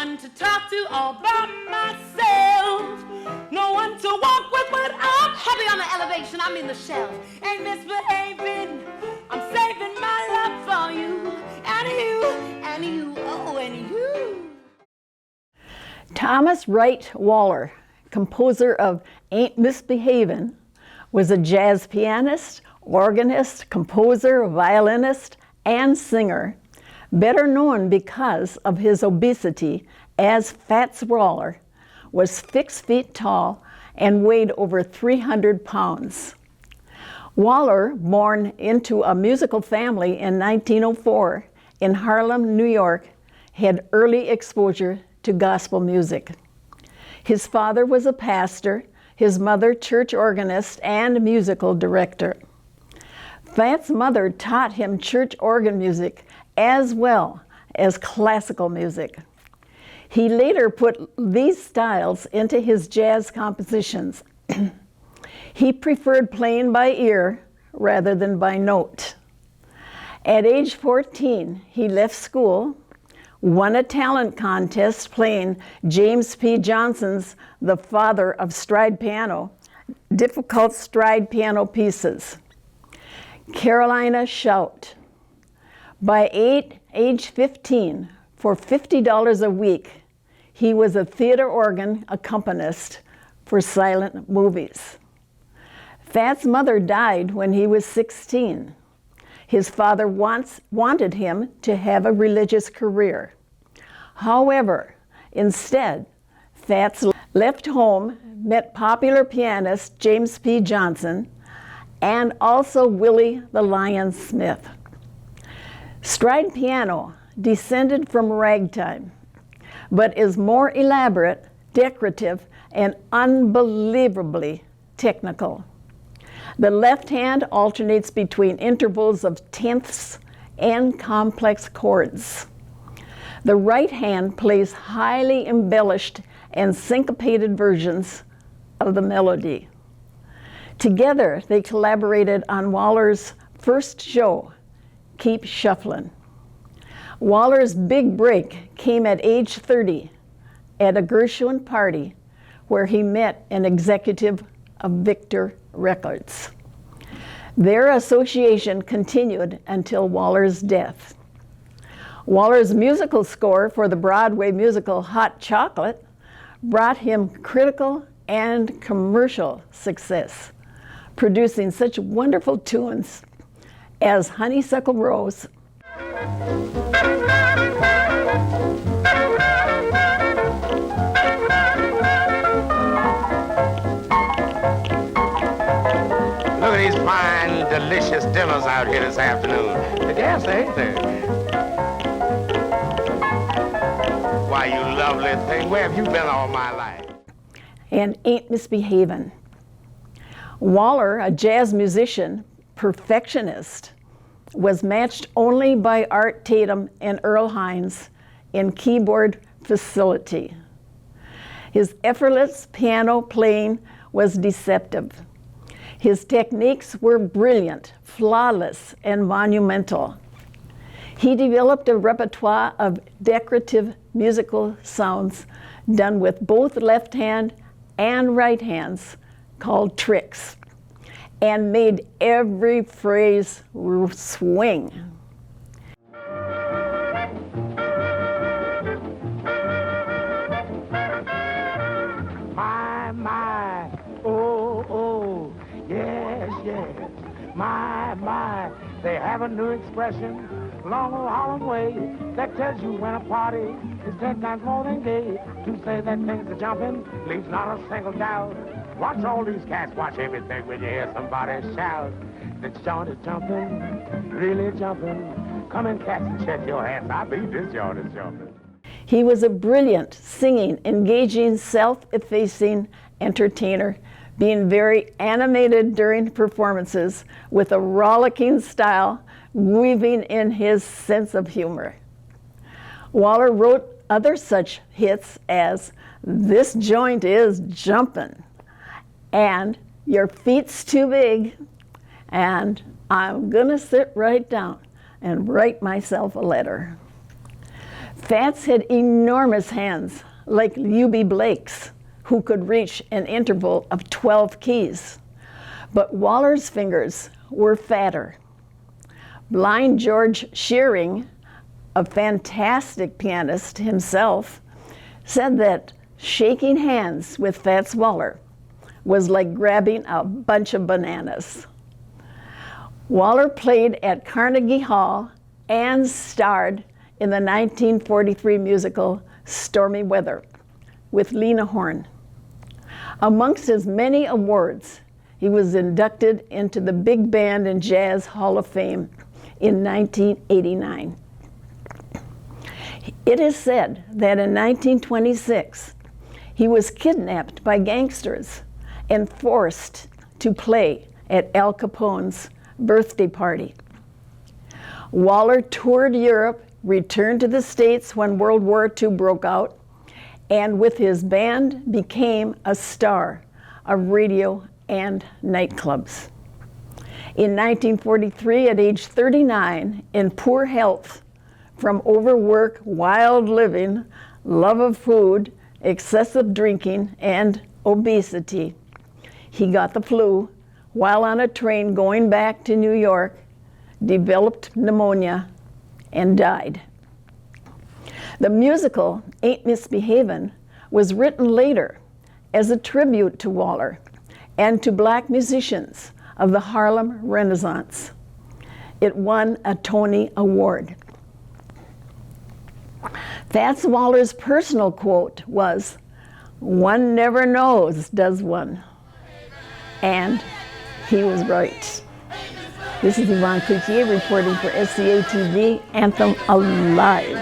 one to talk to all by myself. No one to walk with, but I'm heavy on the elevation. I'm in the shelf. Ain't misbehaving. I'm saving my love for you. And you, and you, oh, and you. Thomas Wright Waller, composer of Ain't Misbehavin', was a jazz pianist, organist, composer, violinist, and singer, better known because of his obesity, as Fats Waller was 6 feet tall and weighed over 300 pounds. Waller, born into a musical family in 1904 in Harlem, New York, had early exposure to gospel music. His father was a pastor, his mother church organist and musical director. Fats' mother taught him church organ music as well as classical music. He later put these styles into his jazz compositions. He preferred playing by ear rather than by note. At age 14, he left school, won a talent contest playing James P. Johnson's The Father of Stride Piano, difficult stride piano pieces. Carolina Shout. By age 15, for $50 a week, he was a theater organ accompanist for silent movies. Fats' mother died when he was 16. His father wanted him to have a religious career. However, instead, Fats left home, met popular pianist James P. Johnson, and also Willie the Lion Smith. Stride piano descended from ragtime, but is more elaborate, decorative, and unbelievably technical. The left hand alternates between intervals of tenths and complex chords. The right hand plays highly embellished and syncopated versions of the melody. Together, they collaborated on Waller's first show, Keep Shufflin'. Waller's big break came at age 30 at a Gershwin party where he met an executive of Victor Records. Their association continued until Waller's death. Waller's musical score for the Broadway musical Hot Chocolate brought him critical and commercial success, producing such wonderful tunes as Honeysuckle Rose, Look at these fine, delicious dinners out here this afternoon. The gas ain't there. Why, you lovely thing, where have you been all my life? and Ain't Misbehavin'. Waller, a jazz musician, perfectionist, was matched only by Art Tatum and Earl Hines in keyboard facility. His effortless piano playing was deceptive. His techniques were brilliant, flawless, and monumental. He developed a repertoire of decorative musical sounds done with both left hand and right hands called tricks, and made every phrase swing. My, oh, oh, yes, yes. My, they have a new expression along the Harlem way that tells you when a party is 10 times more than gay. To say that things are jumping leaves not a single doubt. Watch all these cats, watch everything when you hear somebody shout. This joint is jumping, really jumping. Come in, cats, and shake your hands. I beat this joint is jumping. He was a brilliant, singing, engaging, self-effacing entertainer, being very animated during performances with a rollicking style, weaving in his sense of humor. Waller wrote other such hits as This Joint is Jumpin', and Your Feet's Too Big, and I'm gonna sit right down and write myself a letter. Fats had enormous hands, like Eubie Blake's, who could reach an interval of 12 keys. But Waller's fingers were fatter. Blind George Shearing, a fantastic pianist himself, said that shaking hands with Fats Waller was like grabbing a bunch of bananas. Waller played at Carnegie Hall and starred in the 1943 musical Stormy Weather with Lena Horne. Amongst his many awards, he was inducted into the Big Band and Jazz Hall of Fame in 1989. It is said that in 1926, he was kidnapped by gangsters and forced to play at Al Capone's birthday party. Waller toured Europe, returned to the States when World War II broke out, and with his band became a star of radio and nightclubs. In 1943, at age 39, in poor health from overwork, wild living, love of food, excessive drinking, and obesity, he got the flu while on a train going back to New York, developed pneumonia, and died. The musical Ain't Misbehavin' was written later as a tribute to Waller and to black musicians of the Harlem Renaissance. It won a Tony Award. Fats Waller's personal quote was, "One never knows, does one?" And he was right. This is Yvonne Clouteir reporting for SCA-TV, Anthem Alive.